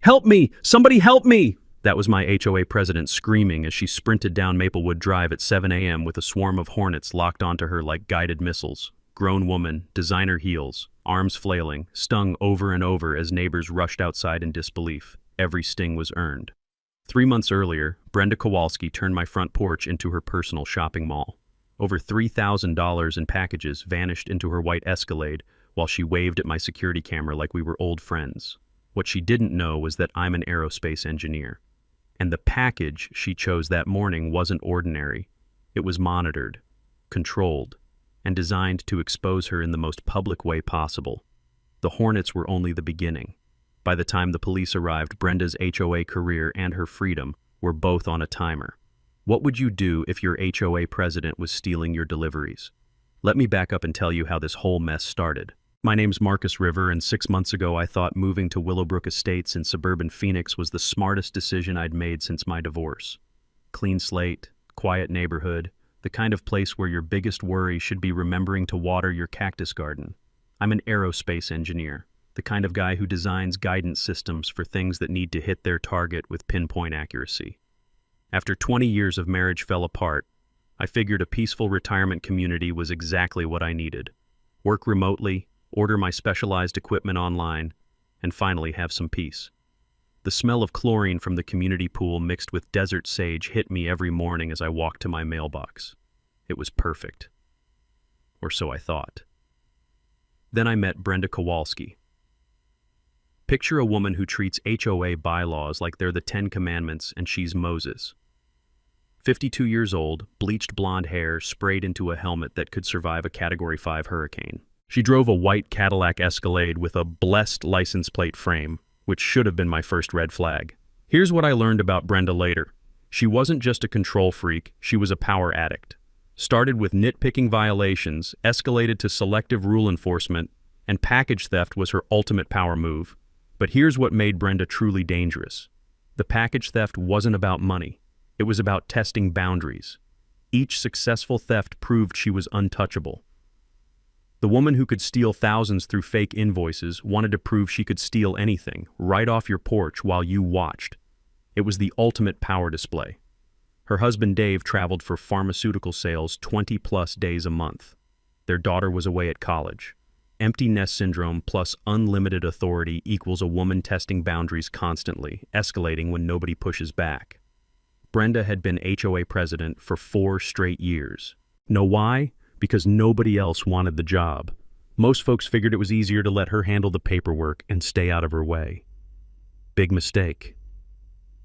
Help me! Somebody help me! That was my HOA president screaming as she sprinted down Maplewood Drive at 7 a.m. with a swarm of Hornets locked onto her like guided missiles. Grown woman, designer heels, arms flailing, stung over and over as neighbors rushed outside in disbelief. Every sting was earned. 3 months earlier, Brenda Kowalski turned my front porch into her personal shopping mall. Over $3,000 in packages vanished into her white Escalade while she waved at my security camera like we were old friends. What she didn't know was that I'm an aerospace engineer. And the package she chose that morning wasn't ordinary. It was monitored, controlled, and designed to expose her in the most public way possible. The Hornets were only the beginning. By the time the police arrived, Brenda's HOA career and her freedom were both on a timer. What would you do if your HOA president was stealing your deliveries? Let me back up and tell you how this whole mess started. My name's Marcus River, and 6 months ago I thought moving to Willowbrook Estates in suburban Phoenix was the smartest decision I'd made since my divorce. Clean slate, quiet neighborhood, the kind of place where your biggest worry should be remembering to water your cactus garden. I'm an aerospace engineer, the kind of guy who designs guidance systems for things that need to hit their target with pinpoint accuracy. After 20 years of marriage fell apart, I figured a peaceful retirement community was exactly what I needed. Work remotely, order my specialized equipment online, and finally have some peace. The smell of chlorine from the community pool mixed with desert sage hit me every morning as I walked to my mailbox. It was perfect. Or so I thought. Then I met Brenda Kowalski. Picture a woman who treats HOA bylaws like they're the 10 Commandments and she's Moses. 52 years old, bleached blonde hair sprayed into a helmet that could survive a Category 5 hurricane. She drove a white Cadillac Escalade with a blessed license plate frame, which should have been my first red flag. Here's what I learned about Brenda later. She wasn't just a control freak, she was a power addict. Started with nitpicking violations, escalated to selective rule enforcement, and package theft was her ultimate power move. But here's what made Brenda truly dangerous. The package theft wasn't about money. It was about testing boundaries. Each successful theft proved she was untouchable. The woman who could steal thousands through fake invoices wanted to prove she could steal anything, right off your porch while you watched. It was the ultimate power display. Her husband Dave traveled for pharmaceutical sales 20-plus days a month. Their daughter was away at college. Empty nest syndrome plus unlimited authority equals a woman testing boundaries constantly, escalating when nobody pushes back. Brenda had been HOA president for 4 straight years. Know why? Because nobody else wanted the job. Most folks figured it was easier to let her handle the paperwork and stay out of her way. Big mistake.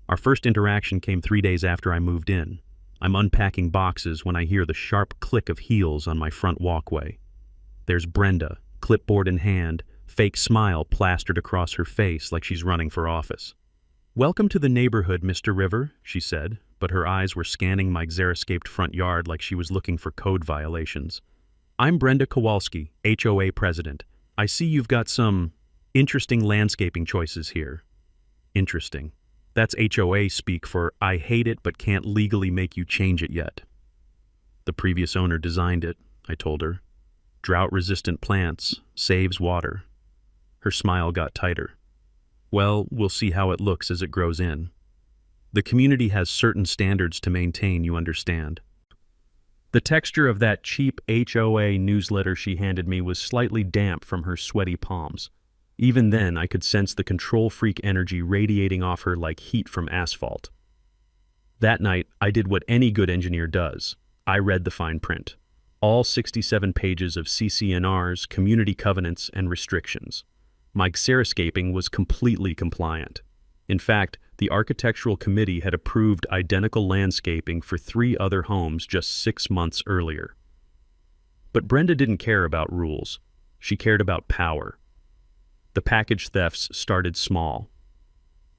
Our first interaction came 3 days after I moved in. I'm unpacking boxes when I hear the sharp click of heels on my front walkway. There's Brenda, clipboard in hand, fake smile plastered across her face like she's running for office. "Welcome to the neighborhood, Mr. River," she said, but her eyes were scanning my xeriscaped front yard like she was looking for code violations. "I'm Brenda Kowalski, HOA president. I see you've got some interesting landscaping choices here." Interesting. That's HOA speak for "I hate it but can't legally make you change it yet." "The previous owner designed it," I told her. "Drought-resistant plants, saves water." Her smile got tighter. "Well, we'll see how it looks as it grows in. The community has certain standards to maintain, you understand." The texture of that cheap HOA newsletter she handed me was slightly damp from her sweaty palms. Even then, I could sense the control freak energy radiating off her like heat from asphalt. That night, I did what any good engineer does. I read the fine print. All 67 pages of CC&Rs, community covenants, and restrictions. My xeriscaping was completely compliant. In fact, the architectural committee had approved identical landscaping for 3 other homes just 6 months earlier. But Brenda didn't care about rules. She cared about power. The package thefts started small.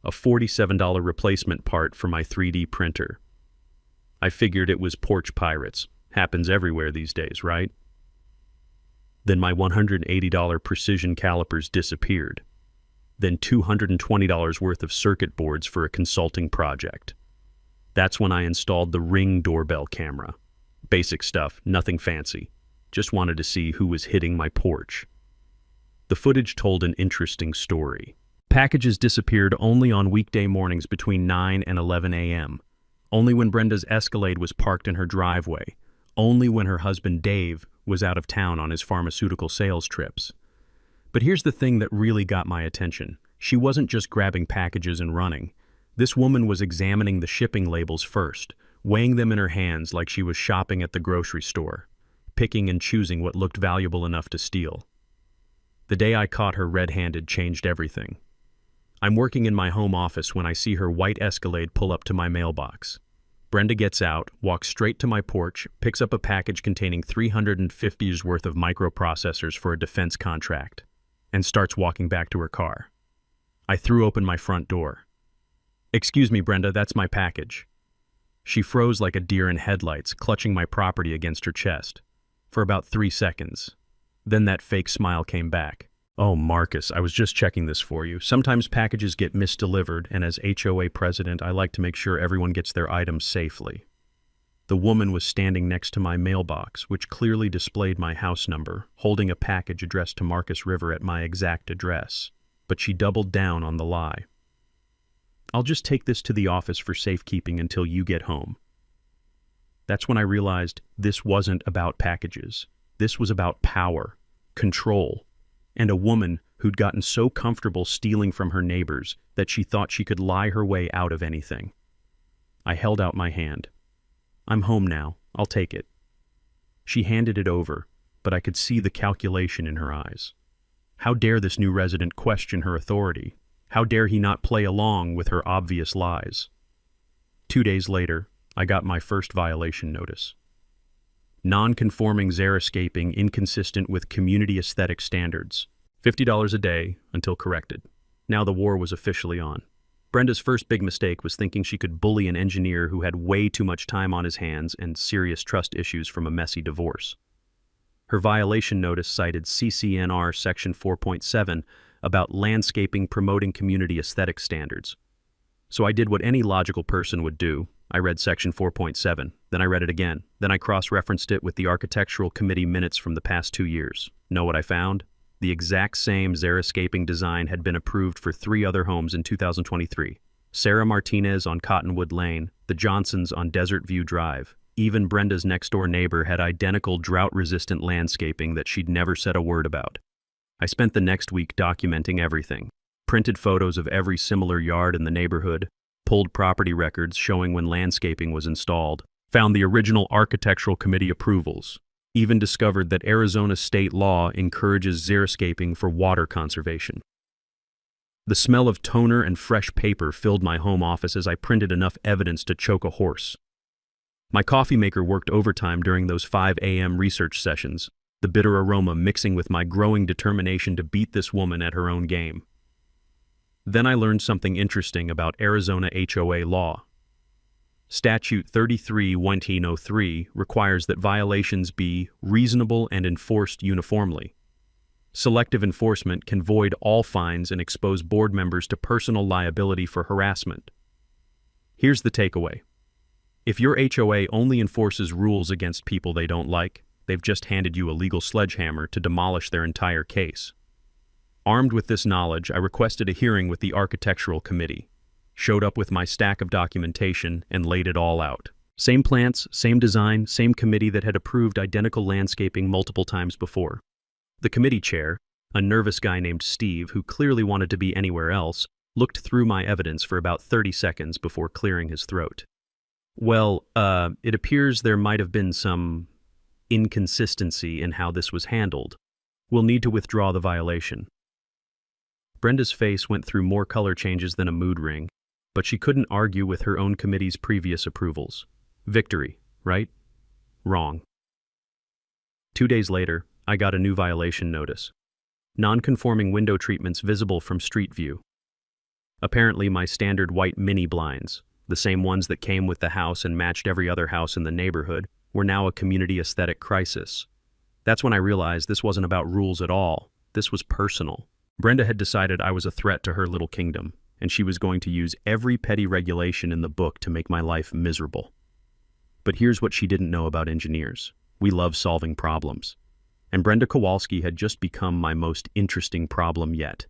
A $47 replacement part for my 3D printer. I figured it was porch pirates. Happens everywhere these days, right? Then my $180 precision calipers disappeared. Then $220 worth of circuit boards for a consulting project. That's when I installed the Ring doorbell camera. Basic stuff, nothing fancy. Just wanted to see who was hitting my porch. The footage told an interesting story. Packages disappeared only on weekday mornings between 9 and 11 a.m. Only when Brenda's Escalade was parked in her driveway. Only when her husband Dave was out of town on his pharmaceutical sales trips. But here's the thing that really got my attention. She wasn't just grabbing packages and running. This woman was examining the shipping labels first, weighing them in her hands like she was shopping at the grocery store, picking and choosing what looked valuable enough to steal. The day I caught her red-handed changed everything. I'm working in my home office when I see her white Escalade pull up to my mailbox. Brenda gets out, walks straight to my porch, picks up a package containing $350's worth of microprocessors for a defense contract, and starts walking back to her car. I threw open my front door. "Excuse me, Brenda, that's my package." She froze like a deer in headlights, clutching my property against her chest. For about 3 seconds. Then that fake smile came back. "Oh, Marcus, I was just checking this for you. Sometimes packages get misdelivered, and as HOA president, I like to make sure everyone gets their items safely." The woman was standing next to my mailbox, which clearly displayed my house number, holding a package addressed to Marcus River at my exact address. But she doubled down on the lie. "I'll just take this to the office for safekeeping until you get home." That's when I realized this wasn't about packages. This was about power, control, and a woman who'd gotten so comfortable stealing from her neighbors that she thought she could lie her way out of anything. I held out my hand. "I'm home now. I'll take it." She handed it over, but I could see the calculation in her eyes. How dare this new resident question her authority? How dare he not play along with her obvious lies? 2 days later, I got my first violation notice. Non-conforming xeriscaping inconsistent with community aesthetic standards. $50 a day until corrected. Now the war was officially on. Brenda's first big mistake was thinking she could bully an engineer who had way too much time on his hands and serious trust issues from a messy divorce. Her violation notice cited CCNR Section 4.7 about landscaping promoting community aesthetic standards. So I did what any logical person would do. I read Section 4.7, then I read it again, then I cross-referenced it with the Architectural Committee minutes from the past 2 years. Know what I found? The exact same xeriscaping design had been approved for 3 other homes in 2023. Sarah Martinez on Cottonwood Lane, the Johnsons on Desert View Drive. Even Brenda's next-door neighbor had identical drought-resistant landscaping that she'd never said a word about. I spent the next week documenting everything. Printed photos of every similar yard in the neighborhood, pulled property records showing when landscaping was installed, found the original Architectural Committee approvals, even discovered that Arizona state law encourages xeriscaping for water conservation. The smell of toner and fresh paper filled my home office as I printed enough evidence to choke a horse. My coffee maker worked overtime during those 5 a.m. research sessions, the bitter aroma mixing with my growing determination to beat this woman at her own game. Then I learned something interesting about Arizona HOA law. Statute 33-1903 requires that violations be reasonable and enforced uniformly. Selective enforcement can void all fines and expose board members to personal liability for harassment. Here's the takeaway. If your HOA only enforces rules against people they don't like, they've just handed you a legal sledgehammer to demolish their entire case. Armed with this knowledge, I requested a hearing with the Architectural Committee, showed up with my stack of documentation, and laid it all out. Same plants, same design, same committee that had approved identical landscaping multiple times before. The committee chair, a nervous guy named Steve who clearly wanted to be anywhere else, looked through my evidence for about 30 seconds before clearing his throat. "Well, it appears there might have been some inconsistency in how this was handled. We'll need to withdraw the violation." Brenda's face went through more color changes than a mood ring, but she couldn't argue with her own committee's previous approvals. Victory, right? Wrong. 2 days later, I got a new violation notice. Non-conforming window treatments visible from street view. Apparently my standard white mini blinds, the same ones that came with the house and matched every other house in the neighborhood, were now a community aesthetic crisis. That's when I realized this wasn't about rules at all. This was personal. Brenda had decided I was a threat to her little kingdom, and she was going to use every petty regulation in the book to make my life miserable. But here's what she didn't know about engineers. We love solving problems. And Brenda Kowalski had just become my most interesting problem yet.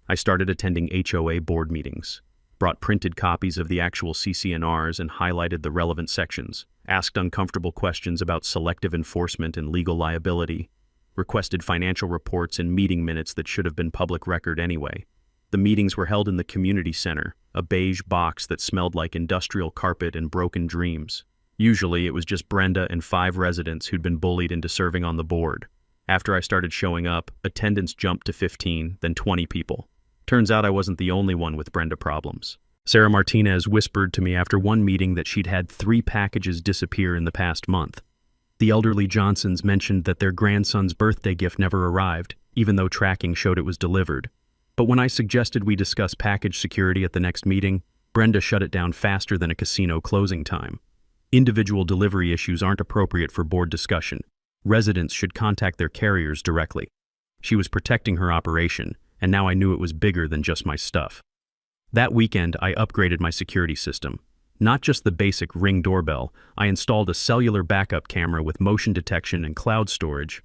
I started attending HOA board meetings, brought printed copies of the actual CC&Rs and highlighted the relevant sections, asked uncomfortable questions about selective enforcement and legal liability, requested financial reports and meeting minutes that should have been public record anyway. The meetings were held in the community center, a beige box that smelled like industrial carpet and broken dreams. Usually it was just Brenda and 5 residents who'd been bullied into serving on the board. After I started showing up, attendance jumped to 15, then 20 people. Turns out I wasn't the only one with Brenda problems. Sarah Martinez whispered to me after one meeting that she'd had 3 packages disappear in the past month. The elderly Johnsons mentioned that their grandson's birthday gift never arrived, even though tracking showed it was delivered. But when I suggested we discuss package security at the next meeting, Brenda shut it down faster than a casino closing time. Individual delivery issues aren't appropriate for board discussion. Residents should contact their carriers directly. She was protecting her operation, and now I knew it was bigger than just my stuff. That weekend, I upgraded my security system. Not just the basic Ring doorbell, I installed a cellular backup camera with motion detection and cloud storage.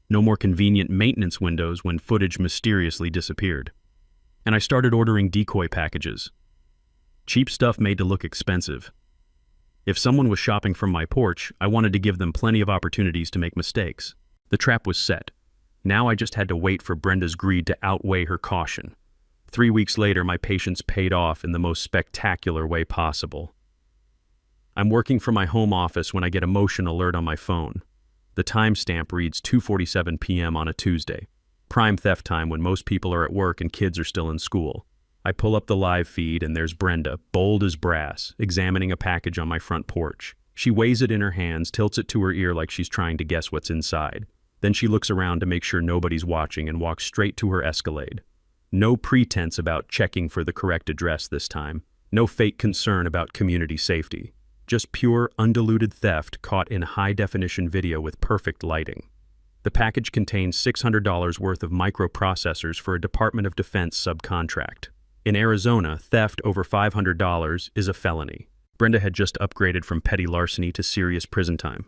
No more convenient maintenance windows when footage mysteriously disappeared. And I started ordering decoy packages. Cheap stuff made to look expensive. If someone was shopping from my porch, I wanted to give them plenty of opportunities to make mistakes. The trap was set. Now I just had to wait for Brenda's greed to outweigh her caution. 3 weeks later, my patience paid off in the most spectacular way possible. I'm working from my home office when I get a motion alert on my phone. The timestamp reads 2:47 p.m. on a Tuesday, prime theft time when most people are at work and kids are still in school. I pull up the live feed and there's Brenda, bold as brass, examining a package on my front porch. She weighs it in her hands, tilts it to her ear like she's trying to guess what's inside. Then she looks around to make sure nobody's watching and walks straight to her Escalade. No pretense about checking for the correct address this time. No fake concern about community safety. Just pure, undiluted theft caught in high-definition video with perfect lighting. The package contains $600 worth of microprocessors for a Department of Defense subcontract. In Arizona, theft over $500 is a felony. Brenda had just upgraded from petty larceny to serious prison time.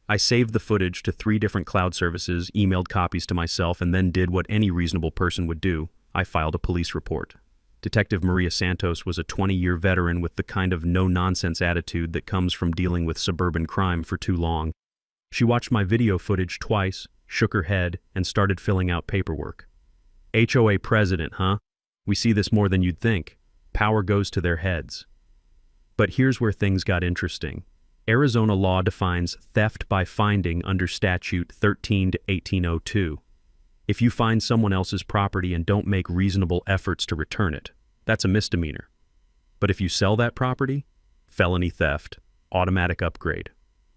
I saved the footage to 3 different cloud services, emailed copies to myself, and then did what any reasonable person would do. I filed a police report. Detective Maria Santos was a 20-year veteran with the kind of no-nonsense attitude that comes from dealing with suburban crime for too long. She watched my video footage twice, shook her head, and started filling out paperwork. HOA president, huh? We see this more than you'd think. Power goes to their heads. But here's where things got interesting. Arizona law defines theft by finding under statute 13-1802. If you find someone else's property and don't make reasonable efforts to return it, that's a misdemeanor. But if you sell that property, felony theft, automatic upgrade.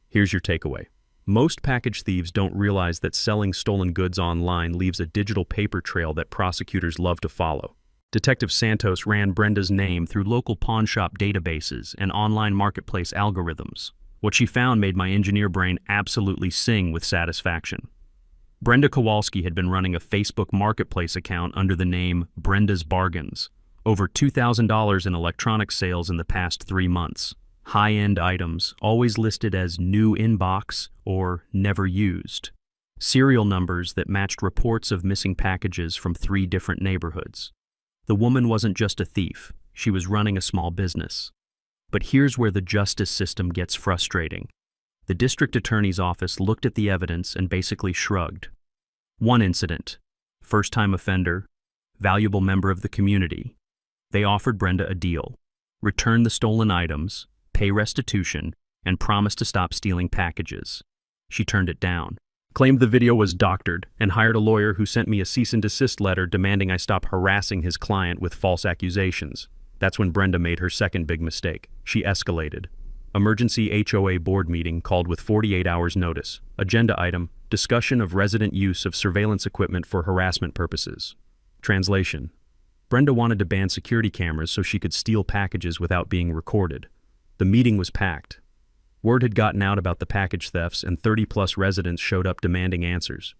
Here's your takeaway. Most package thieves don't realize that selling stolen goods online leaves a digital paper trail that prosecutors love to follow. Detective Santos ran Brenda's name through local pawnshop databases and online marketplace algorithms. What she found made my engineer brain absolutely sing with satisfaction. Brenda Kowalski had been running a Facebook marketplace account under the name Brenda's Bargains. Over $2,000 in electronic sales in the past 3 months. High-end items, always listed as new inbox or never used. Serial numbers that matched reports of missing packages from 3 different neighborhoods. The woman wasn't just a thief, she was running a small business. But here's where the justice system gets frustrating. The district attorney's office looked at the evidence and basically shrugged. One incident, first-time offender, valuable member of the community. They offered Brenda a deal. Return the stolen items, pay restitution, and promise to stop stealing packages. She turned it down. Claimed the video was doctored and hired a lawyer who sent me a cease and desist letter demanding I stop harassing his client with false accusations. That's when Brenda made her second big mistake. She escalated. Emergency HOA board meeting called with 48 hours notice. Agenda item, discussion of resident use of surveillance equipment for harassment purposes. Translation. Brenda wanted to ban security cameras so she could steal packages without being recorded. The meeting was packed. Word had gotten out about the package thefts and 30-plus residents showed up demanding answers.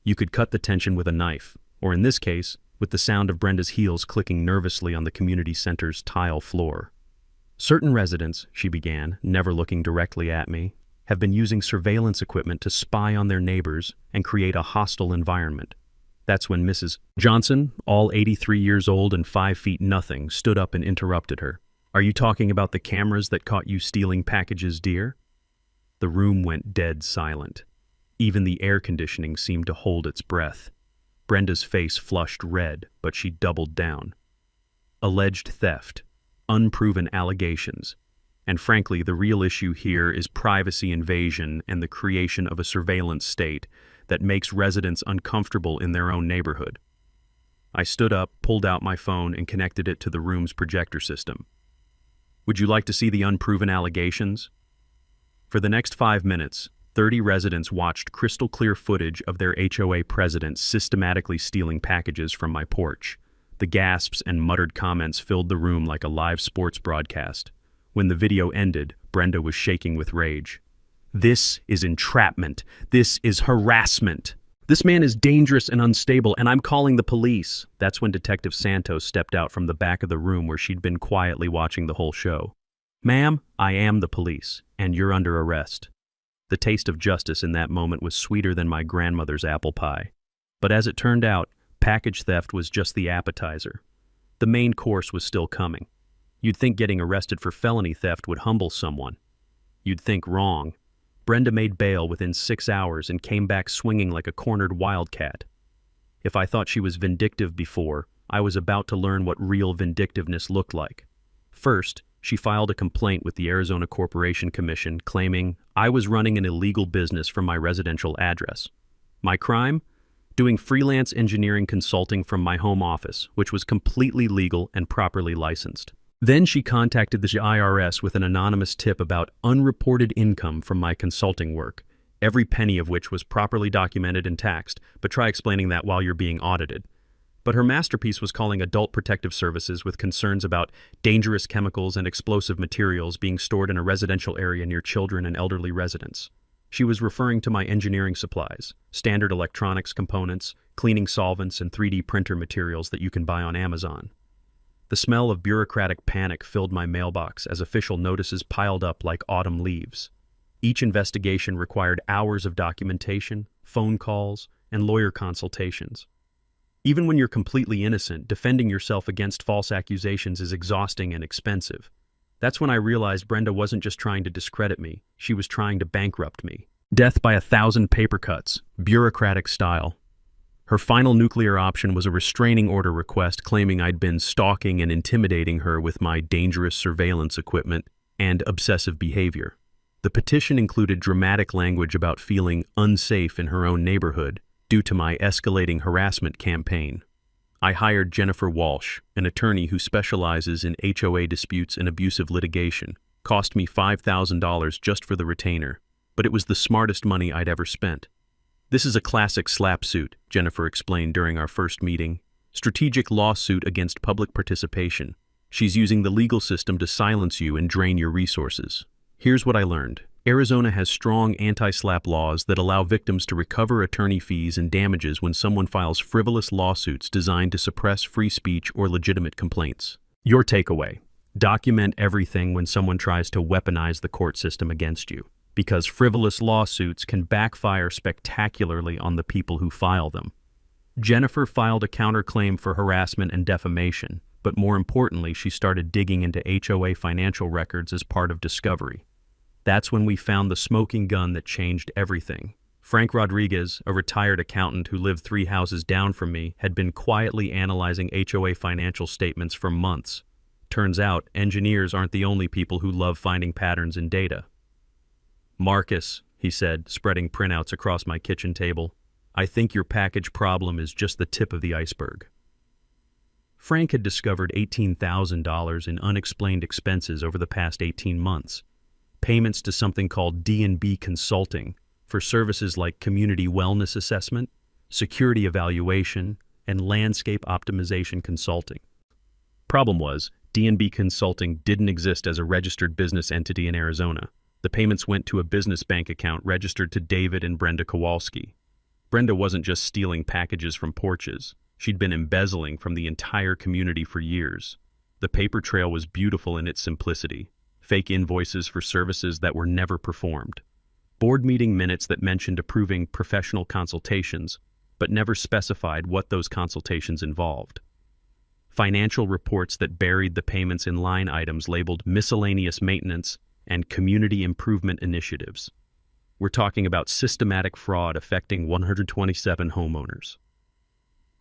You could cut the tension with a knife, or in this case, with the sound of Brenda's heels clicking nervously on the community center's tile floor. Certain residents, she began, never looking directly at me, have been using surveillance equipment to spy on their neighbors and create a hostile environment. That's when Mrs. Johnson, all 83 years old and 5 feet nothing, stood up and interrupted her. "Are you talking about the cameras that caught you stealing packages, dear?" The room went dead silent. Even the air conditioning seemed to hold its breath. Brenda's face flushed red, but she doubled down. Alleged theft, unproven allegations, and frankly, the real issue here is privacy invasion and the creation of a surveillance state that makes residents uncomfortable in their own neighborhood. I stood up, pulled out my phone, and connected it to the room's projector system. "Would you like to see the unproven allegations?" For the next 5 minutes, 30 residents watched crystal-clear footage of their HOA president systematically stealing packages from my porch. The gasps and muttered comments filled the room like a live sports broadcast. When the video ended, Brenda was shaking with rage. "This is entrapment. This is harassment. This man is dangerous and unstable, and I'm calling the police." That's when Detective Santos stepped out from the back of the room where she'd been quietly watching the whole show. "Ma'am, I am the police, and you're under arrest." The taste of justice in that moment was sweeter than my grandmother's apple pie. But as it turned out, package theft was just the appetizer. The main course was still coming. You'd think getting arrested for felony theft would humble someone. You'd think wrong. Brenda made bail within 6 hours and came back swinging like a cornered wildcat. If I thought she was vindictive before, I was about to learn what real vindictiveness looked like. First, she filed a complaint with the Arizona Corporation Commission claiming I was running an illegal business from my residential address. My crime? Doing freelance engineering consulting from my home office, which was completely legal and properly licensed. Then she contacted the IRS with an anonymous tip about unreported income from my consulting work, every penny of which was properly documented and taxed, but try explaining that while you're being audited. But her masterpiece was calling Adult Protective Services with concerns about dangerous chemicals and explosive materials being stored in a residential area near children and elderly residents. She was referring to my engineering supplies, standard electronics components, cleaning solvents, and 3D printer materials that you can buy on Amazon. The smell of bureaucratic panic filled my mailbox as official notices piled up like autumn leaves. Each investigation required hours of documentation, phone calls, and lawyer consultations. Even when you're completely innocent, defending yourself against false accusations is exhausting and expensive. That's when I realized Brenda wasn't just trying to discredit me, she was trying to bankrupt me. Death by 1,000 paper cuts, bureaucratic style. Her final nuclear option was a restraining order request claiming I'd been stalking and intimidating her with my dangerous surveillance equipment and obsessive behavior. The petition included dramatic language about feeling unsafe in her own neighborhood due to my escalating harassment campaign. I hired Jennifer Walsh, an attorney who specializes in HOA disputes and abusive litigation. Cost me $5,000 just for the retainer, but it was the smartest money I'd ever spent. "This is a classic slap suit," Jennifer explained during our first meeting. "Strategic lawsuit against public participation. She's using the legal system to silence you and drain your resources." Here's what I learned. Arizona has strong anti-slap laws that allow victims to recover attorney fees and damages when someone files frivolous lawsuits designed to suppress free speech or legitimate complaints. Your takeaway: document everything when someone tries to weaponize the court system against you, because frivolous lawsuits can backfire spectacularly on the people who file them. Jennifer filed a counterclaim for harassment and defamation, but more importantly, she started digging into HOA financial records as part of discovery. That's when we found the smoking gun that changed everything. Frank Rodriguez, a retired accountant who lived 3 houses down from me, had been quietly analyzing HOA financial statements for months. Turns out, engineers aren't the only people who love finding patterns in data. "Marcus," he said, spreading printouts across my kitchen table, "I think your package problem is just the tip of the iceberg." Frank had discovered $18,000 in unexplained expenses over the past 18 months. Payments to something called D&B Consulting for services like community wellness assessment, security evaluation, and landscape optimization consulting. Problem was, D&B Consulting didn't exist as a registered business entity in Arizona. The payments went to a business bank account registered to David and Brenda Kowalski. Brenda wasn't just stealing packages from porches. She'd been embezzling from the entire community for years. The paper trail was beautiful in its simplicity. Fake invoices for services that were never performed. Board meeting minutes that mentioned approving professional consultations, but never specified what those consultations involved. Financial reports that buried the payments in line items labeled miscellaneous maintenance and community improvement initiatives. We're talking about systematic fraud affecting 127 homeowners.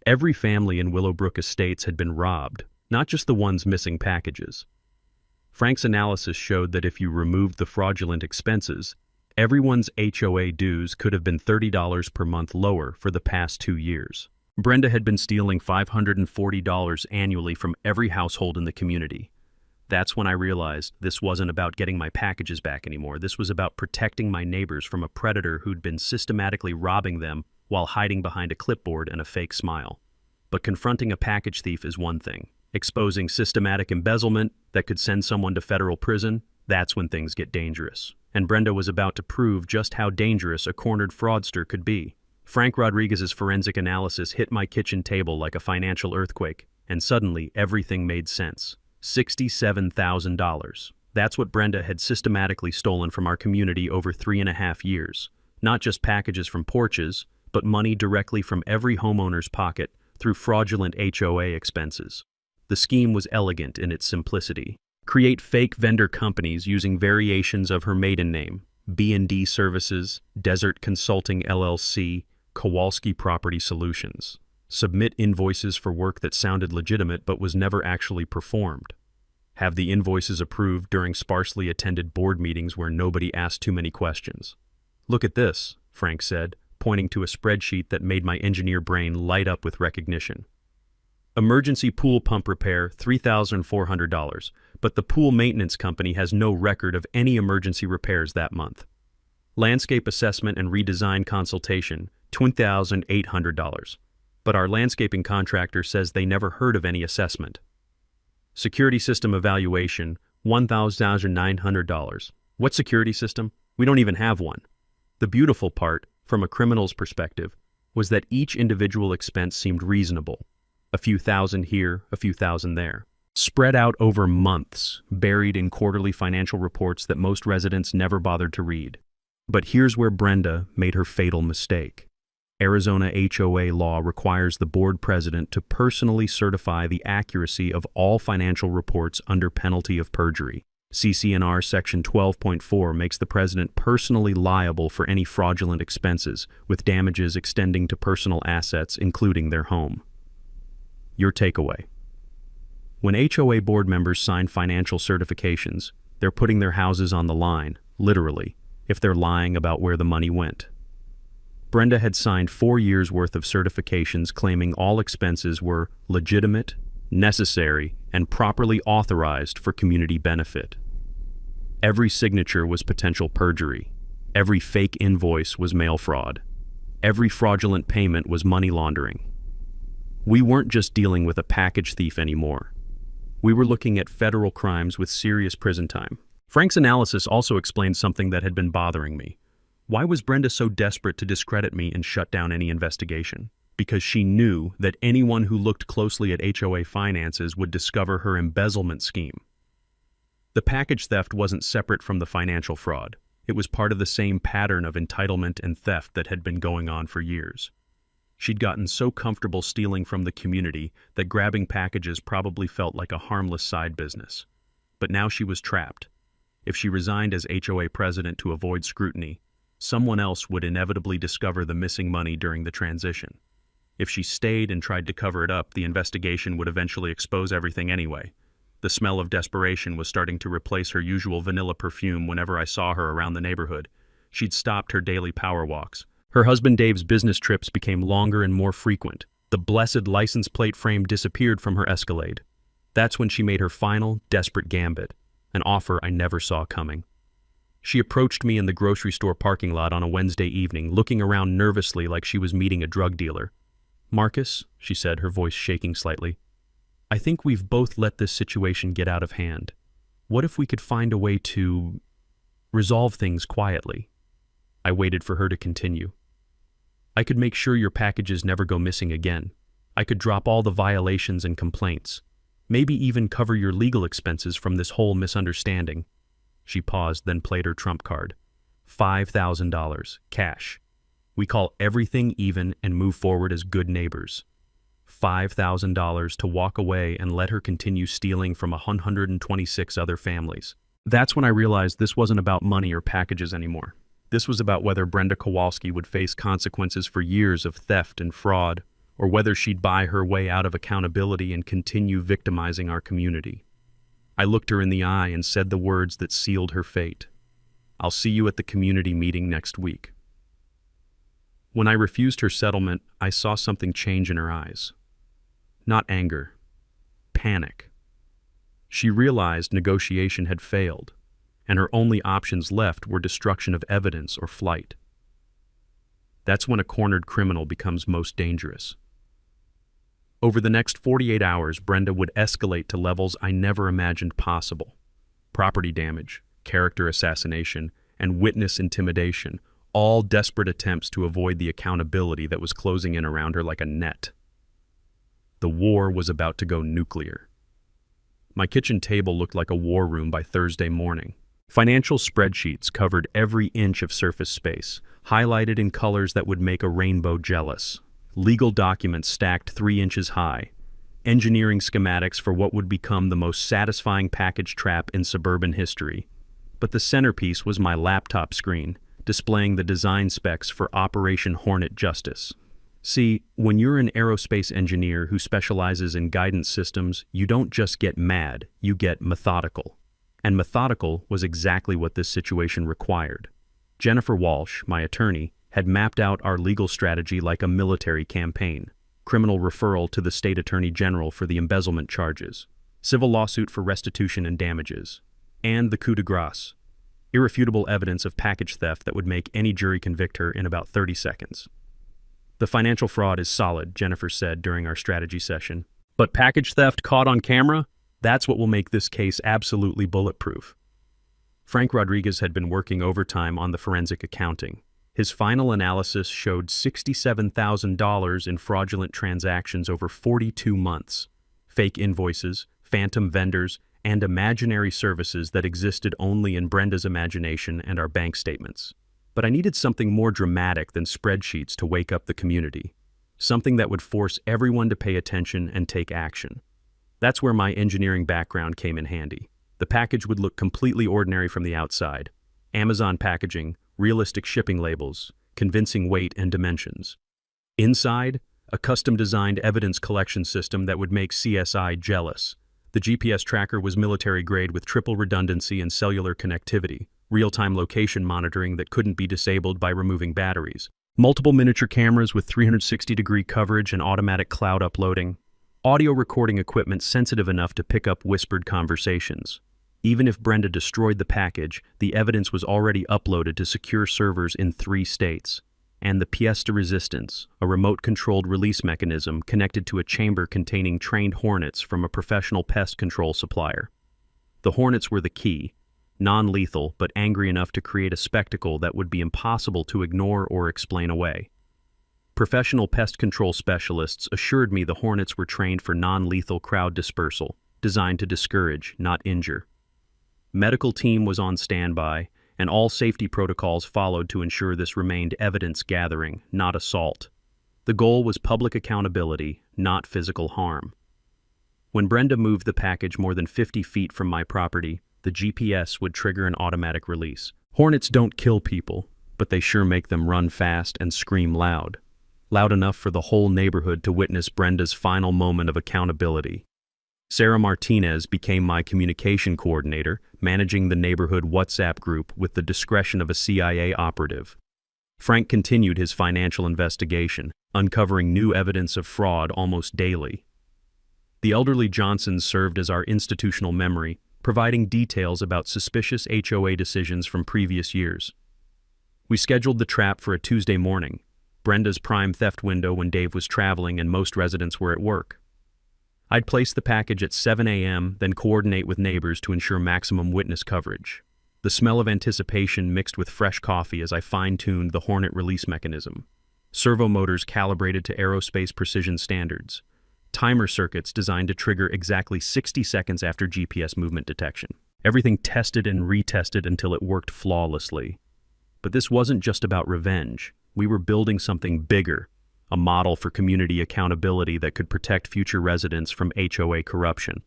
Every family in Willowbrook Estates had been robbed, not just the ones missing packages. Frank's analysis showed that if you removed the fraudulent expenses, everyone's HOA dues could have been $30 per month lower for the past 2 years. Brenda had been stealing $540 annually from every household in the community. That's when I realized this wasn't about getting my packages back anymore. This was about protecting my neighbors from a predator who'd been systematically robbing them while hiding behind a clipboard and a fake smile. But confronting a package thief is one thing. Exposing systematic embezzlement that could send someone to federal prison, that's when things get dangerous. And Brenda was about to prove just how dangerous a cornered fraudster could be. Frank Rodriguez's forensic analysis hit my kitchen table like a financial earthquake, and suddenly everything made sense. $67,000. That's what Brenda had systematically stolen from our community over 3.5 years. Not just packages from porches, but money directly from every homeowner's pocket through fraudulent HOA expenses. The scheme was elegant in its simplicity. Create fake vendor companies using variations of her maiden name, B&D Services, Desert Consulting LLC, Kowalski Property Solutions. Submit invoices for work that sounded legitimate but was never actually performed. Have the invoices approved during sparsely attended board meetings where nobody asked too many questions. Look at this, Frank said, pointing to a spreadsheet that made my engineer brain light up with recognition. Emergency pool pump repair, $3,400, but the pool maintenance company has no record of any emergency repairs that month. Landscape assessment and redesign consultation, $2,800, but our landscaping contractor says they never heard of any assessment. Security system evaluation, $1,900. What security system? We don't even have one. The beautiful part, from a criminal's perspective, was that each individual expense seemed reasonable. A few thousand here, a few thousand there. Spread out over months, buried in quarterly financial reports that most residents never bothered to read. But here's where Brenda made her fatal mistake. Arizona HOA law requires the board president to personally certify the accuracy of all financial reports under penalty of perjury. CC&R Section 12.4 makes the president personally liable for any fraudulent expenses, with damages extending to personal assets, including their home. Your takeaway. When HOA board members sign financial certifications, they're putting their houses on the line, literally, if they're lying about where the money went. Brenda had signed 4 years' worth of certifications claiming all expenses were legitimate, necessary, and properly authorized for community benefit. Every signature was potential perjury. Every fake invoice was mail fraud. Every fraudulent payment was money laundering. We weren't just dealing with a package thief anymore. We were looking at federal crimes with serious prison time. Frank's analysis also explained something that had been bothering me. Why was Brenda so desperate to discredit me and shut down any investigation? Because she knew that anyone who looked closely at HOA finances would discover her embezzlement scheme. The package theft wasn't separate from the financial fraud. It was part of the same pattern of entitlement and theft that had been going on for years. She'd gotten so comfortable stealing from the community that grabbing packages probably felt like a harmless side business. But now she was trapped. If she resigned as HOA president to avoid scrutiny, someone else would inevitably discover the missing money during the transition. If she stayed and tried to cover it up, the investigation would eventually expose everything anyway. The smell of desperation was starting to replace her usual vanilla perfume whenever I saw her around the neighborhood. She'd stopped her daily power walks. Her husband Dave's business trips became longer and more frequent. The blessed license plate frame disappeared from her Escalade. That's when she made her final, desperate gambit, an offer I never saw coming. She approached me in the grocery store parking lot on a Wednesday evening, looking around nervously like she was meeting a drug dealer. "Marcus," she said, her voice shaking slightly, "I think we've both let this situation get out of hand. What if we could find a way to resolve things quietly?" I waited for her to continue. "I could make sure your packages never go missing again. I could drop all the violations and complaints. Maybe even cover your legal expenses from this whole misunderstanding." She paused, then played her trump card. $5,000, cash. We call everything even and move forward as good neighbors. $5,000 to walk away and let her continue stealing from 126 other families. That's when I realized this wasn't about money or packages anymore. This was about whether Brenda Kowalski would face consequences for years of theft and fraud, or whether she'd buy her way out of accountability and continue victimizing our community. I looked her in the eye and said the words that sealed her fate. I'll see you at the community meeting next week. When I refused her settlement, I saw something change in her eyes. Not anger, panic. She realized negotiation had failed, and her only options left were destruction of evidence or flight. That's when a cornered criminal becomes most dangerous. Over the next 48 hours, Brenda would escalate to levels I never imagined possible. Property damage, character assassination, and witness intimidation, all desperate attempts to avoid the accountability that was closing in around her like a net. The war was about to go nuclear. My kitchen table looked like a war room by Thursday morning. Financial spreadsheets covered every inch of surface space, highlighted in colors that would make a rainbow jealous. Legal documents stacked 3 inches high. Engineering schematics for what would become the most satisfying package trap in suburban history. But the centerpiece was my laptop screen, displaying the design specs for Operation Hornet Justice. See, when you're an aerospace engineer who specializes in guidance systems, you don't just get mad, you get methodical. And methodical was exactly what this situation required. Jennifer Walsh, my attorney, had mapped out our legal strategy like a military campaign. Criminal referral to the state attorney general for the embezzlement charges, civil lawsuit for restitution and damages, and the coup de grace, irrefutable evidence of package theft that would make any jury convict her in about 30 seconds. The financial fraud is solid, Jennifer said during our strategy session. But package theft caught on camera? That's what will make this case absolutely bulletproof. Frank Rodriguez had been working overtime on the forensic accounting. His final analysis showed $67,000 in fraudulent transactions over 42 months, fake invoices, phantom vendors, and imaginary services that existed only in Brenda's imagination and our bank statements. But I needed something more dramatic than spreadsheets to wake up the community, something that would force everyone to pay attention and take action. That's where my engineering background came in handy. The package would look completely ordinary from the outside. Amazon packaging, realistic shipping labels, convincing weight and dimensions. Inside, a custom-designed evidence collection system that would make CSI jealous. The GPS tracker was military-grade with triple redundancy and cellular connectivity, real-time location monitoring that couldn't be disabled by removing batteries, multiple miniature cameras with 360-degree coverage and automatic cloud uploading, audio recording equipment sensitive enough to pick up whispered conversations. Even if Brenda destroyed the package, the evidence was already uploaded to secure servers in 3 states. And the pièce de resistance, a remote-controlled release mechanism connected to a chamber containing trained hornets from a professional pest control supplier. The hornets were the key, non-lethal but angry enough to create a spectacle that would be impossible to ignore or explain away. Professional pest control specialists assured me the hornets were trained for non-lethal crowd dispersal, designed to discourage, not injure. Medical team was on standby, and all safety protocols followed to ensure this remained evidence gathering, not assault. The goal was public accountability, not physical harm. When Brenda moved the package more than 50 feet from my property, the GPS would trigger an automatic release. Hornets don't kill people, but they sure make them run fast and scream loud. Loud enough for the whole neighborhood to witness Brenda's final moment of accountability. Sarah Martinez became my communication coordinator, managing the neighborhood WhatsApp group with the discretion of a CIA operative. Frank continued his financial investigation, uncovering new evidence of fraud almost daily. The elderly Johnsons served as our institutional memory, providing details about suspicious HOA decisions from previous years. We scheduled the trap for a Tuesday morning, Brenda's prime theft window when Dave was traveling and most residents were at work. I'd place the package at 7 a.m., then coordinate with neighbors to ensure maximum witness coverage. The smell of anticipation mixed with fresh coffee as I fine-tuned the Hornet release mechanism. Servo motors calibrated to aerospace precision standards. Timer circuits designed to trigger exactly 60 seconds after GPS movement detection. Everything tested and retested until it worked flawlessly. But this wasn't just about revenge. We were building something bigger, a model for community accountability that could protect future residents from HOA corruption.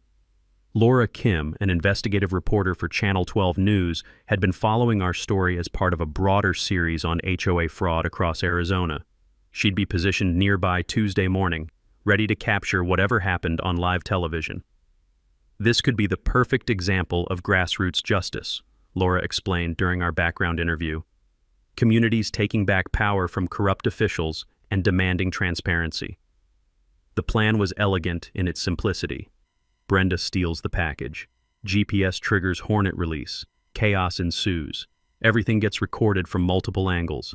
Laura Kim, an investigative reporter for Channel 12 News, had been following our story as part of a broader series on HOA fraud across Arizona. She'd be positioned nearby Tuesday morning, ready to capture whatever happened on live television. This could be the perfect example of grassroots justice, Laura explained during our background interview. Communities taking back power from corrupt officials and demanding transparency. The plan was elegant in its simplicity. Brenda steals the package. GPS triggers Hornet release. Chaos ensues. Everything gets recorded from multiple angles.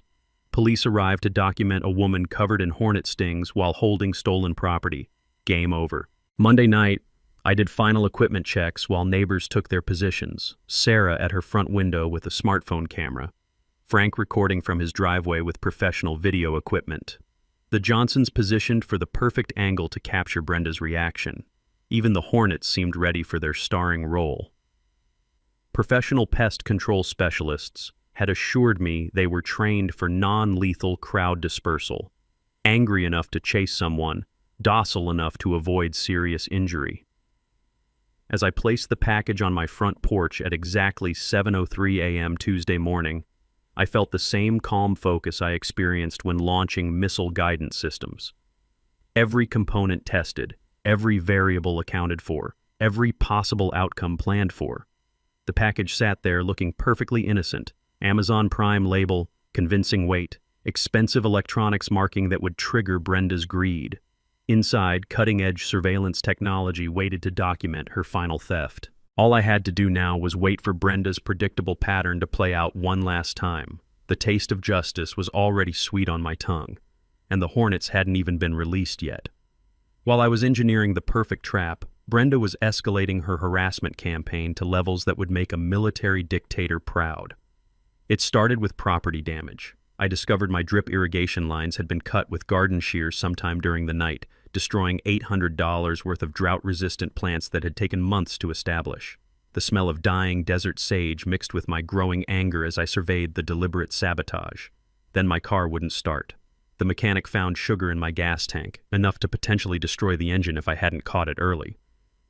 Police arrive to document a woman covered in Hornet stings while holding stolen property. Game over. Monday night, I did final equipment checks while neighbors took their positions. Sarah at her front window with a smartphone camera. Frank recording from his driveway with professional video equipment. The Johnsons positioned for the perfect angle to capture Brenda's reaction. Even the Hornets seemed ready for their starring role. Professional pest control specialists had assured me they were trained for non-lethal crowd dispersal, angry enough to chase someone, docile enough to avoid serious injury. As I placed the package on my front porch at exactly 7:03 a.m. Tuesday morning, I felt the same calm focus I experienced when launching missile guidance systems. Every component tested, every variable accounted for, every possible outcome planned for. The package sat there looking perfectly innocent. Amazon Prime label, convincing weight, expensive electronics marking that would trigger Brenda's greed. Inside, cutting-edge surveillance technology waited to document her final theft. All I had to do now was wait for Brenda's predictable pattern to play out one last time. The taste of justice was already sweet on my tongue, and the Hornets hadn't even been released yet. While I was engineering the perfect trap, Brenda was escalating her harassment campaign to levels that would make a military dictator proud. It started with property damage. I discovered my drip irrigation lines had been cut with garden shears sometime during the night, destroying $800 worth of drought-resistant plants that had taken months to establish. The smell of dying desert sage mixed with my growing anger as I surveyed the deliberate sabotage. Then my car wouldn't start. The mechanic found sugar in my gas tank, enough to potentially destroy the engine if I hadn't caught it early.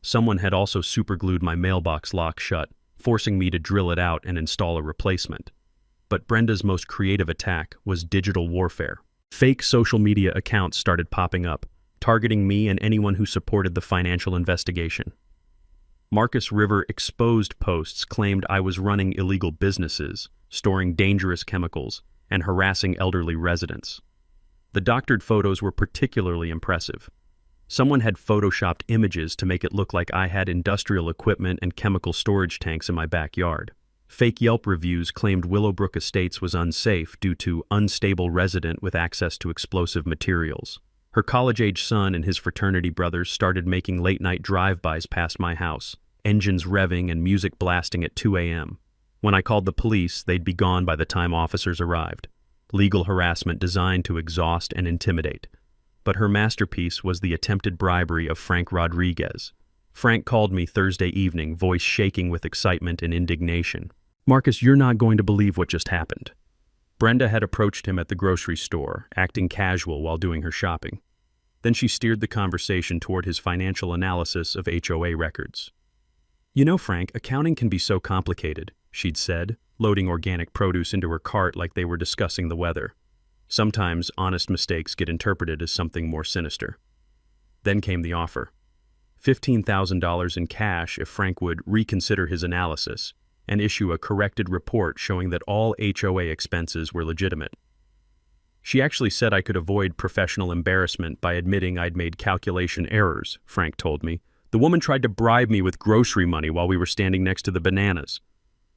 Someone had also superglued my mailbox lock shut, forcing me to drill it out and install a replacement. But Brenda's most creative attack was digital warfare. Fake social media accounts started popping up, targeting me and anyone who supported the financial investigation. Marcus River exposed posts claimed I was running illegal businesses, storing dangerous chemicals, and harassing elderly residents. The doctored photos were particularly impressive. Someone had photoshopped images to make it look like I had industrial equipment and chemical storage tanks in my backyard. Fake Yelp reviews claimed Willowbrook Estates was unsafe due to unstable resident with access to explosive materials. Her college-age son and his fraternity brothers started making late-night drive-bys past my house, engines revving and music blasting at 2 a.m. When I called the police, they'd be gone by the time officers arrived. Legal harassment designed to exhaust and intimidate. But her masterpiece was the attempted bribery of Frank Rodriguez. Frank called me Thursday evening, voice shaking with excitement and indignation. "Marcus, you're not going to believe what just happened." Brenda had approached him at the grocery store, acting casual while doing her shopping. Then she steered the conversation toward his financial analysis of HOA records. "You know, Frank, accounting can be so complicated," she'd said, loading organic produce into her cart like they were discussing the weather. Sometimes honest mistakes get interpreted as something more sinister. Then came the offer. $15,000 in cash if Frank would reconsider his analysis and issue a corrected report showing that all HOA expenses were legitimate. She actually said I could avoid professional embarrassment by admitting I'd made calculation errors, Frank told me. "The woman tried to bribe me with grocery money while we were standing next to the bananas."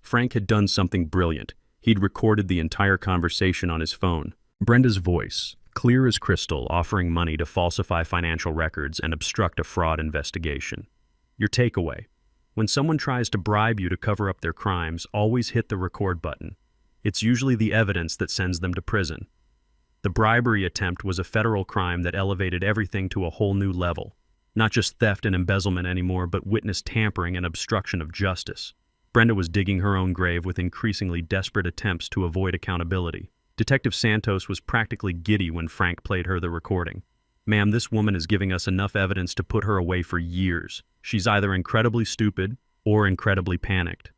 Frank had done something brilliant. He'd recorded the entire conversation on his phone. Brenda's voice, clear as crystal, offering money to falsify financial records and obstruct a fraud investigation. Your takeaway: when someone tries to bribe you to cover up their crimes, always hit the record button. It's usually the evidence that sends them to prison. The bribery attempt was a federal crime that elevated everything to a whole new level. Not just theft and embezzlement anymore, but witness tampering and obstruction of justice. Brenda was digging her own grave with increasingly desperate attempts to avoid accountability. Detective Santos was practically giddy when Frank played her the recording. "Ma'am, this woman is giving us enough evidence to put her away for years. She's either incredibly stupid or incredibly panicked."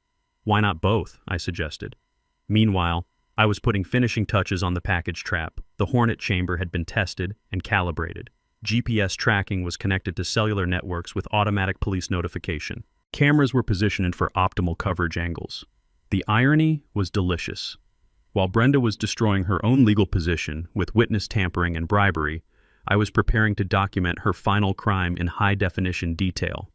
"Why not both?" I suggested. Meanwhile, I was putting finishing touches on the package trap. The Hornet chamber had been tested and calibrated. GPS tracking was connected to cellular networks with automatic police notification. Cameras were positioned for optimal coverage angles. The irony was delicious. While Brenda was destroying her own legal position with witness tampering and bribery, I was preparing to document her final crime in high-definition detail.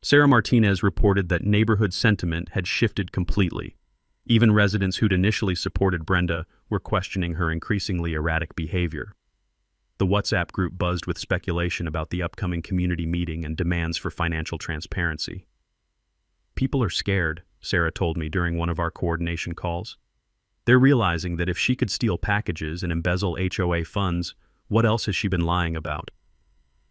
Sarah Martinez reported that neighborhood sentiment had shifted completely. Even residents who'd initially supported Brenda were questioning her increasingly erratic behavior. The WhatsApp group buzzed with speculation about the upcoming community meeting and demands for financial transparency. "People are scared," Sarah told me during one of our coordination calls. "They're realizing that if she could steal packages and embezzle HOA funds, what else has she been lying about?"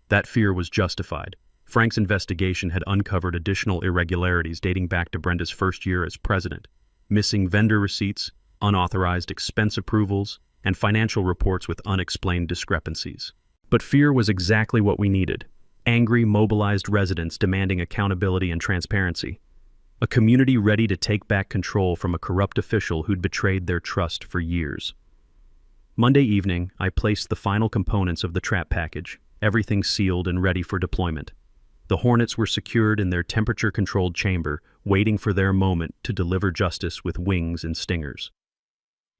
That fear was justified. Frank's investigation had uncovered additional irregularities dating back to Brenda's first year as president: missing vendor receipts, unauthorized expense approvals, and financial reports with unexplained discrepancies. But fear was exactly what we needed. Angry, mobilized residents demanding accountability and transparency. A community ready to take back control from a corrupt official who'd betrayed their trust for years. Monday evening, I placed the final components of the trap package, everything sealed and ready for deployment. The Hornets were secured in their temperature-controlled chamber, waiting for their moment to deliver justice with wings and stingers.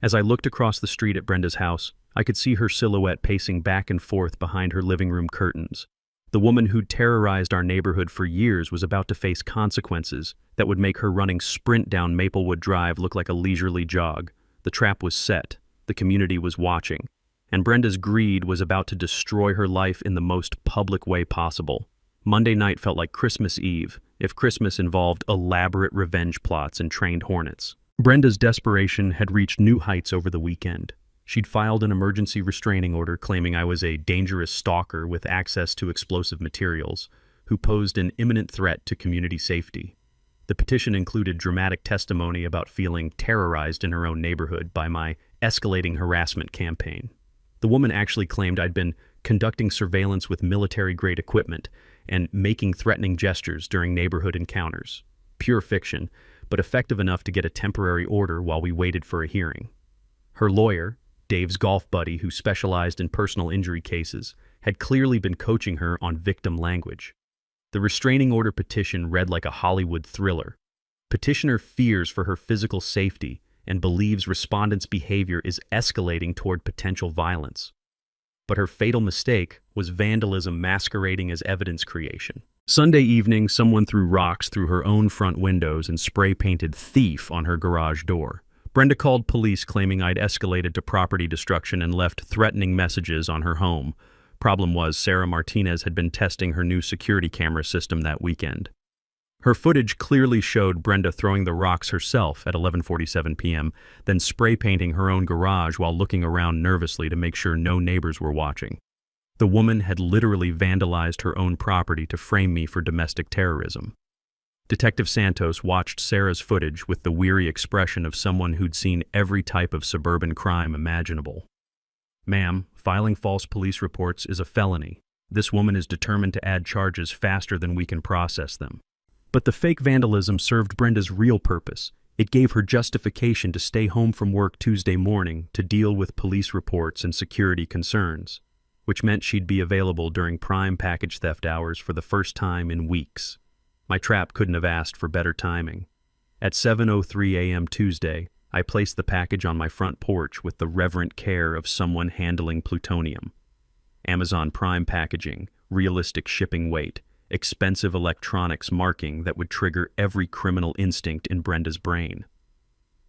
As I looked across the street at Brenda's house, I could see her silhouette pacing back and forth behind her living room curtains. The woman who'd terrorized our neighborhood for years was about to face consequences that would make her running sprint down Maplewood Drive look like a leisurely jog. The trap was set, the community was watching, and Brenda's greed was about to destroy her life in the most public way possible. Monday night felt like Christmas Eve, if Christmas involved elaborate revenge plots and trained hornets. Brenda's desperation had reached new heights over the weekend. She'd filed an emergency restraining order claiming I was a dangerous stalker with access to explosive materials, who posed an imminent threat to community safety. The petition included dramatic testimony about feeling terrorized in her own neighborhood by my escalating harassment campaign. The woman actually claimed I'd been conducting surveillance with military-grade equipment and making threatening gestures during neighborhood encounters. Pure fiction, but effective enough to get a temporary order while we waited for a hearing. Her lawyer, Dave's golf buddy who specialized in personal injury cases, had clearly been coaching her on victim language. The restraining order petition read like a Hollywood thriller. Petitioner fears for her physical safety and believes respondents' behavior is escalating toward potential violence. But her fatal mistake was vandalism masquerading as evidence creation. Sunday evening, someone threw rocks through her own front windows and spray-painted "thief" on her garage door. Brenda called police claiming I'd escalated to property destruction and left threatening messages on her home. Problem was, Sarah Martinez had been testing her new security camera system that weekend. Her footage clearly showed Brenda throwing the rocks herself at 11:47 p.m., then spray-painting her own garage while looking around nervously to make sure no neighbors were watching. The woman had literally vandalized her own property to frame me for domestic terrorism. Detective Santos watched Sarah's footage with the weary expression of someone who'd seen every type of suburban crime imaginable. "Ma'am, filing false police reports is a felony. This woman is determined to add charges faster than we can process them." But the fake vandalism served Brenda's real purpose. It gave her justification to stay home from work Tuesday morning to deal with police reports and security concerns, which meant she'd be available during prime package theft hours for the first time in weeks. My trap couldn't have asked for better timing. At 7:03 a.m. Tuesday, I placed the package on my front porch with the reverent care of someone handling plutonium. Amazon Prime packaging, realistic shipping weight, expensive electronics marking that would trigger every criminal instinct in Brenda's brain.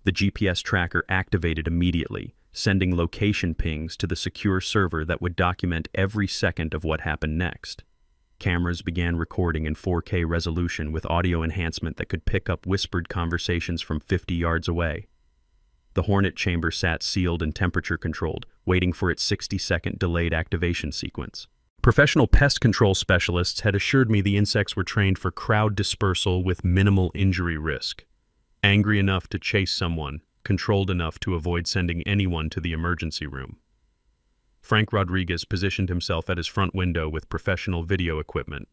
The GPS tracker activated immediately, sending location pings to the secure server that would document every second of what happened next. Cameras began recording in 4K resolution with audio enhancement that could pick up whispered conversations from 50 yards away. The Hornet chamber sat sealed and temperature-controlled, waiting for its 60-second delayed activation sequence. Professional pest control specialists had assured me the insects were trained for crowd dispersal with minimal injury risk. Angry enough to chase someone, controlled enough to avoid sending anyone to the emergency room. Frank Rodriguez positioned himself at his front window with professional video equipment.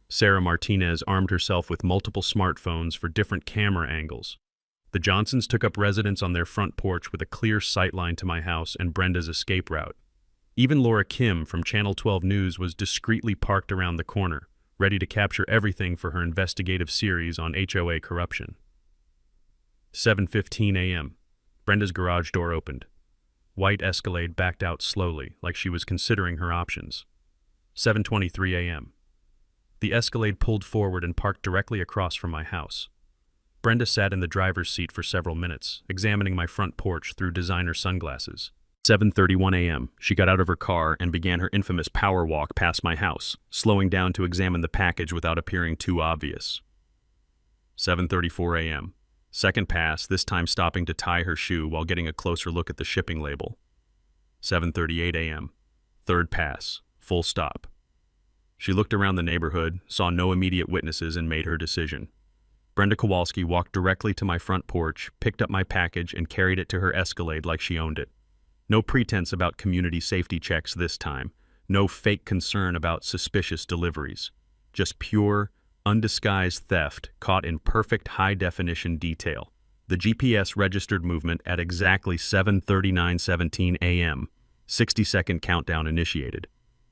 Sarah Martinez armed herself with multiple smartphones for different camera angles. The Johnsons took up residence on their front porch with a clear sightline to my house and Brenda's escape route. Even Laura Kim from Channel 12 News was discreetly parked around the corner, ready to capture everything for her investigative series on HOA corruption. 7:15 a.m. Brenda's garage door opened. White Escalade backed out slowly, like she was considering her options. 7:23 a.m. The Escalade pulled forward and parked directly across from my house. Brenda sat in the driver's seat for several minutes, examining my front porch through designer sunglasses. 7:31 a.m. She got out of her car and began her infamous power walk past my house, slowing down to examine the package without appearing too obvious. 7:34 a.m. Second pass, this time stopping to tie her shoe while getting a closer look at the shipping label. 7:38 a.m. Third pass, full stop. She looked around the neighborhood, saw no immediate witnesses, and made her decision. Brenda Kowalski walked directly to my front porch, picked up my package, and carried it to her Escalade like she owned it. No pretense about community safety checks this time. No fake concern about suspicious deliveries. Just pure, undisguised theft caught in perfect high-definition detail. The GPS registered movement at exactly 7:39:17 a.m. 60-second countdown initiated.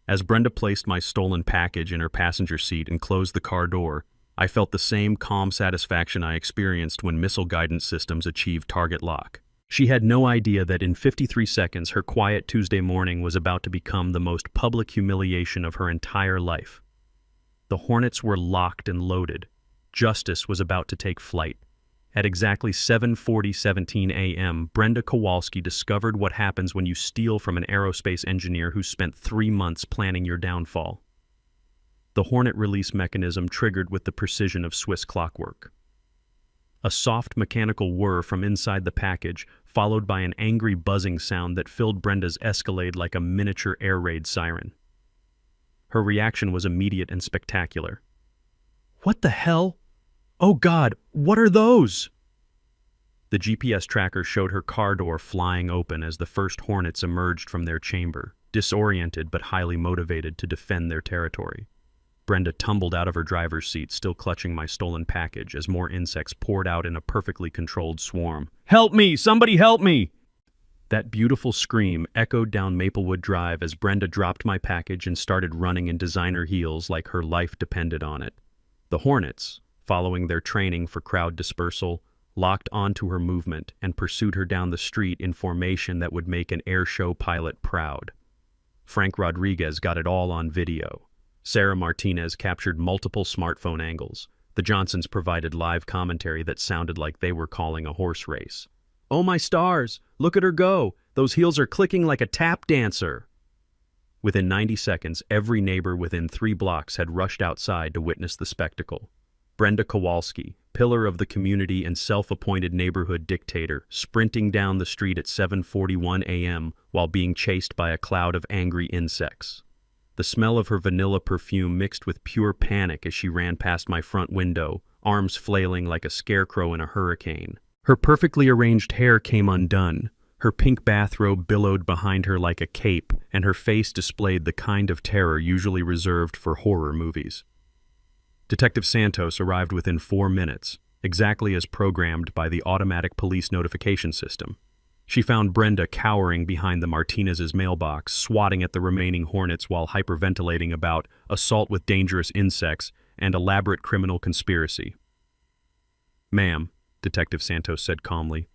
As Brenda placed my stolen package in her passenger seat and closed the car door, I felt the same calm satisfaction I experienced when missile guidance systems achieved target lock. She had no idea that in 53 seconds her quiet Tuesday morning was about to become the most public humiliation of her entire life. The Hornets were locked and loaded. Justice was about to take flight. At exactly 7:40:17 a.m., Brenda Kowalski discovered what happens when you steal from an aerospace engineer who spent 3 months planning your downfall. The Hornet release mechanism triggered with the precision of Swiss clockwork. A soft mechanical whir from inside the package, followed by an angry buzzing sound that filled Brenda's Escalade like a miniature air raid siren. Her reaction was immediate and spectacular. "What the hell? Oh God, what are those?" The GPS tracker showed her car door flying open as the first Hornets emerged from their chamber, disoriented but highly motivated to defend their territory. Brenda tumbled out of her driver's seat, still clutching my stolen package, as more insects poured out in a perfectly controlled swarm. "Help me! Somebody help me!" That beautiful scream echoed down Maplewood Drive as Brenda dropped my package and started running in designer heels like her life depended on it. The Hornets, following their training for crowd dispersal, locked onto her movement and pursued her down the street in formation that would make an air show pilot proud. Frank Rodriguez got it all on video. Sarah Martinez captured multiple smartphone angles. The Johnsons provided live commentary that sounded like they were calling a horse race. "Oh my stars! Look at her go! Those heels are clicking like a tap dancer!" Within 90 seconds, every neighbor within 3 blocks had rushed outside to witness the spectacle. Brenda Kowalski, pillar of the community and self-appointed neighborhood dictator, sprinting down the street at 7:41 a.m. while being chased by a cloud of angry insects. The smell of her vanilla perfume mixed with pure panic as she ran past my front window, arms flailing like a scarecrow in a hurricane. Her perfectly arranged hair came undone. Her pink bathrobe billowed behind her like a cape, and her face displayed the kind of terror usually reserved for horror movies. Detective Santos arrived within 4 minutes, exactly as programmed by the automatic police notification system. She found Brenda cowering behind the Martinez's mailbox, swatting at the remaining Hornets while hyperventilating about assault with dangerous insects and elaborate criminal conspiracy. "Ma'am," Detective Santos said calmly,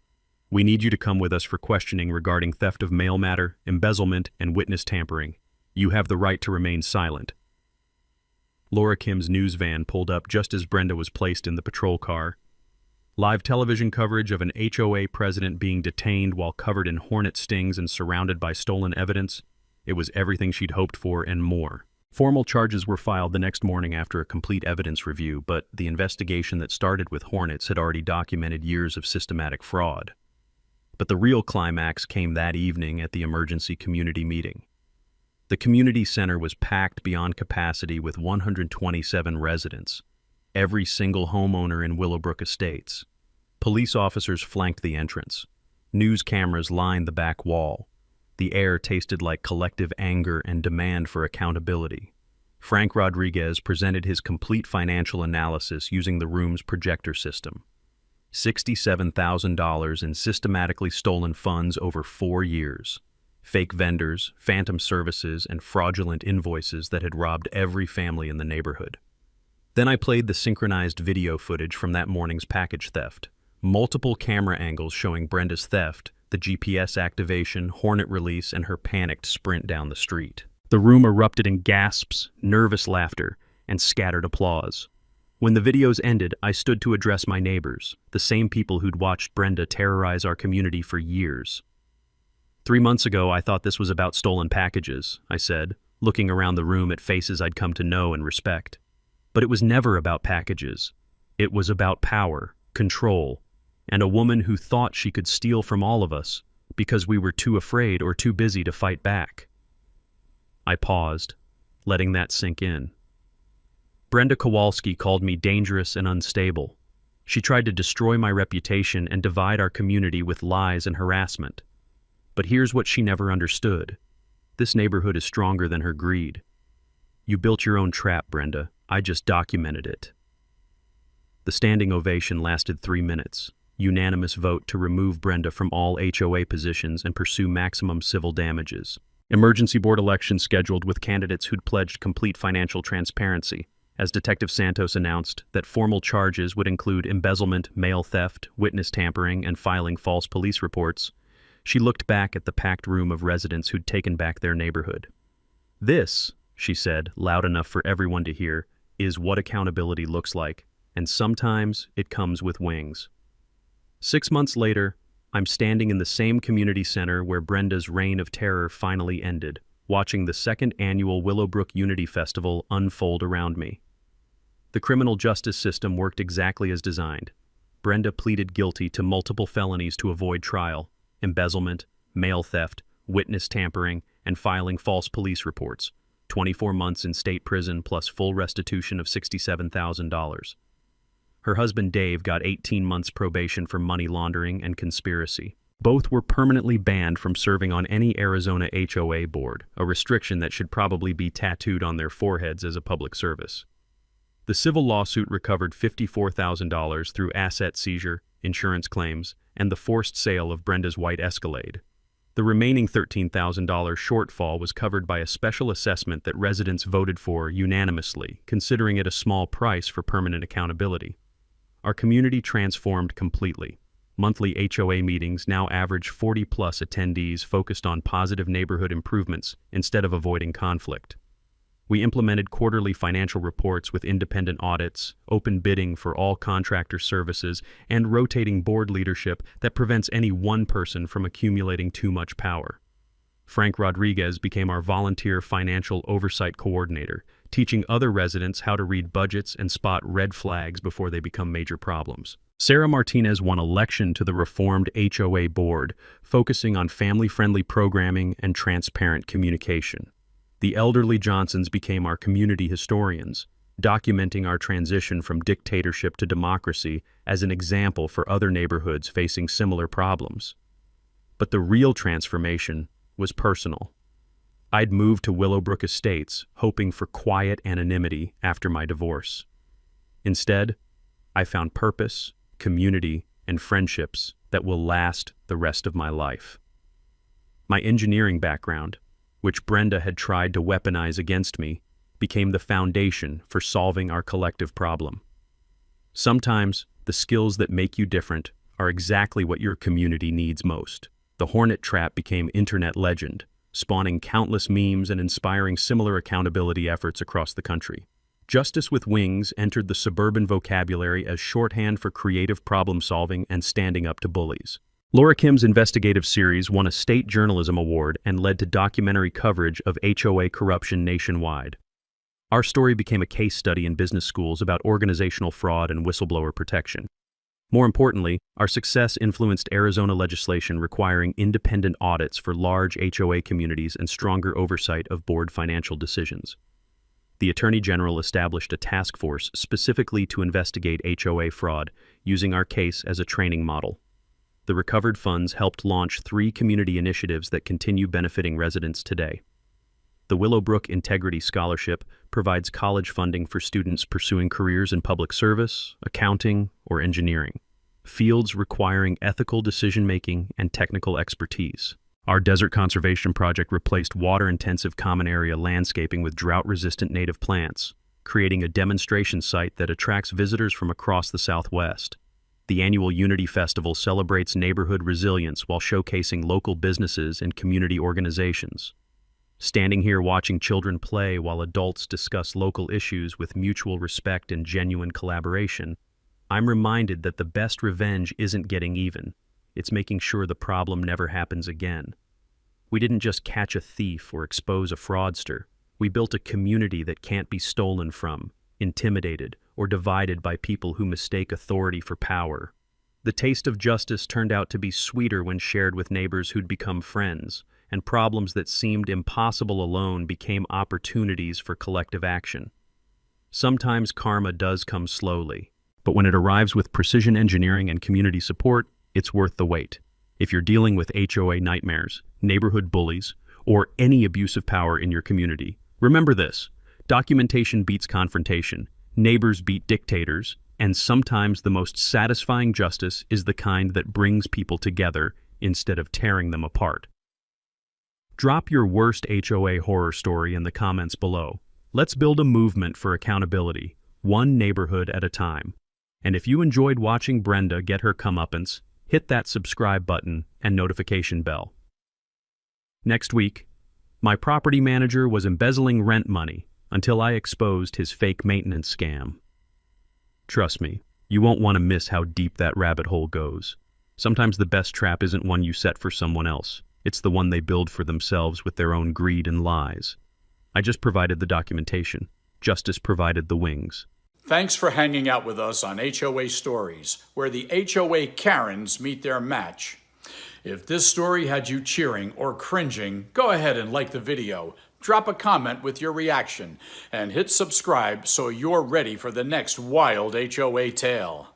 "we need you to come with us for questioning regarding theft of mail matter, embezzlement, and witness tampering. You have the right to remain silent." Laura Kim's news van pulled up just as Brenda was placed in the patrol car. Live television coverage of an HOA president being detained while covered in hornet stings and surrounded by stolen evidence. It was everything she'd hoped for and more. Formal charges were filed the next morning after a complete evidence review, but the investigation that started with Hornets had already documented years of systematic fraud. But the real climax came that evening at the emergency community meeting. The community center was packed beyond capacity with 127 residents, every single homeowner in Willowbrook Estates. Police officers flanked the entrance. News cameras lined the back wall. The air tasted like collective anger and demand for accountability. Frank Rodriguez presented his complete financial analysis using the room's projector system. $67,000 in systematically stolen funds over 4 years. Fake vendors, phantom services, and fraudulent invoices that had robbed every family in the neighborhood. Then I played the synchronized video footage from that morning's package theft. Multiple camera angles showing Brenda's theft, the GPS activation, Hornet release, and her panicked sprint down the street. The room erupted in gasps, nervous laughter, and scattered applause. When the videos ended, I stood to address my neighbors, the same people who'd watched Brenda terrorize our community for years. 3 months ago, I thought this was about stolen packages, I said, looking around the room at faces I'd come to know and respect. But it was never about packages. It was about power, control, and a woman who thought she could steal from all of us because we were too afraid or too busy to fight back. I paused, letting that sink in. Brenda Kowalski called me dangerous and unstable. She tried to destroy my reputation and divide our community with lies and harassment. But here's what she never understood. This neighborhood is stronger than her greed. You built your own trap, Brenda. I just documented it. The standing ovation lasted 3 minutes. Unanimous vote to remove Brenda from all HOA positions and pursue maximum civil damages. Emergency board election scheduled with candidates who'd pledged complete financial transparency, as Detective Santos announced that formal charges would include embezzlement, mail theft, witness tampering, and filing false police reports. She looked back at the packed room of residents who'd taken back their neighborhood. This, she said, loud enough for everyone to hear, is what accountability looks like, and sometimes it comes with wings. 6 months later, I'm standing in the same community center where Brenda's reign of terror finally ended, watching the second annual Willowbrook Unity Festival unfold around me. The criminal justice system worked exactly as designed. Brenda pleaded guilty to multiple felonies to avoid trial: embezzlement, mail theft, witness tampering, and filing false police reports. 24 months in state prison plus full restitution of $67,000. Her husband Dave got 18 months probation for money laundering and conspiracy. Both were permanently banned from serving on any Arizona HOA board, a restriction that should probably be tattooed on their foreheads as a public service. The civil lawsuit recovered $54,000 through asset seizure, insurance claims, and the forced sale of Brenda's white Escalade. The remaining $13,000 shortfall was covered by a special assessment that residents voted for unanimously, considering it a small price for permanent accountability. Our community transformed completely. Monthly HOA meetings now average 40-plus attendees focused on positive neighborhood improvements instead of avoiding conflict. We implemented quarterly financial reports with independent audits, open bidding for all contractor services, and rotating board leadership that prevents any one person from accumulating too much power. Frank Rodriguez became our volunteer financial oversight coordinator, teaching other residents how to read budgets and spot red flags before they become major problems. Sarah Martinez won election to the reformed HOA board, focusing on family-friendly programming and transparent communication. The elderly Johnsons became our community historians, documenting our transition from dictatorship to democracy as an example for other neighborhoods facing similar problems. But the real transformation was personal. I'd moved to Willowbrook Estates, hoping for quiet anonymity after my divorce. Instead, I found purpose, community, and friendships that will last the rest of my life. My engineering background, which Brenda had tried to weaponize against me, became the foundation for solving our collective problem. Sometimes, the skills that make you different are exactly what your community needs most. The Hornet trap became internet legend, spawning countless memes and inspiring similar accountability efforts across the country. Justice with Wings entered the suburban vocabulary as shorthand for creative problem-solving and standing up to bullies. Laura Kim's investigative series won a state journalism award and led to documentary coverage of HOA corruption nationwide. Our story became a case study in business schools about organizational fraud and whistleblower protection. More importantly, our success influenced Arizona legislation requiring independent audits for large HOA communities and stronger oversight of board financial decisions. The Attorney General established a task force specifically to investigate HOA fraud, using our case as a training model. The recovered funds helped launch 3 community initiatives that continue benefiting residents today. The Willowbrook Integrity Scholarship provides college funding for students pursuing careers in public service, accounting, or engineering, fields requiring ethical decision-making and technical expertise. Our desert conservation project replaced water-intensive common area landscaping with drought-resistant native plants, creating a demonstration site that attracts visitors from across the Southwest. The annual Unity Festival celebrates neighborhood resilience while showcasing local businesses and community organizations. Standing here watching children play while adults discuss local issues with mutual respect and genuine collaboration, I'm reminded that the best revenge isn't getting even. It's making sure the problem never happens again. We didn't just catch a thief or expose a fraudster. We built a community that can't be stolen from, intimidated, or divided by people who mistake authority for power. The taste of justice turned out to be sweeter when shared with neighbors who'd become friends, and problems that seemed impossible alone became opportunities for collective action. Sometimes karma does come slowly, but when it arrives with precision engineering and community support, it's worth the wait. If you're dealing with HOA nightmares, neighborhood bullies, or any abuse of power in your community, remember this: documentation beats confrontation, neighbors beat dictators, and sometimes the most satisfying justice is the kind that brings people together instead of tearing them apart. Drop your worst HOA horror story in the comments below. Let's build a movement for accountability, one neighborhood at a time. And if you enjoyed watching Brenda get her comeuppance, hit that subscribe button and notification bell. Next week, my property manager was embezzling rent money until I exposed his fake maintenance scam. Trust me, you won't want to miss how deep that rabbit hole goes. Sometimes the best trap isn't one you set for someone else. It's the one they build for themselves with their own greed and lies. I just provided the documentation. Justice provided the wings. Thanks for hanging out with us on HOA Stories, where the HOA Karens meet their match. If this story had you cheering or cringing, go ahead and like the video, drop a comment with your reaction, and hit subscribe so you're ready for the next wild HOA tale.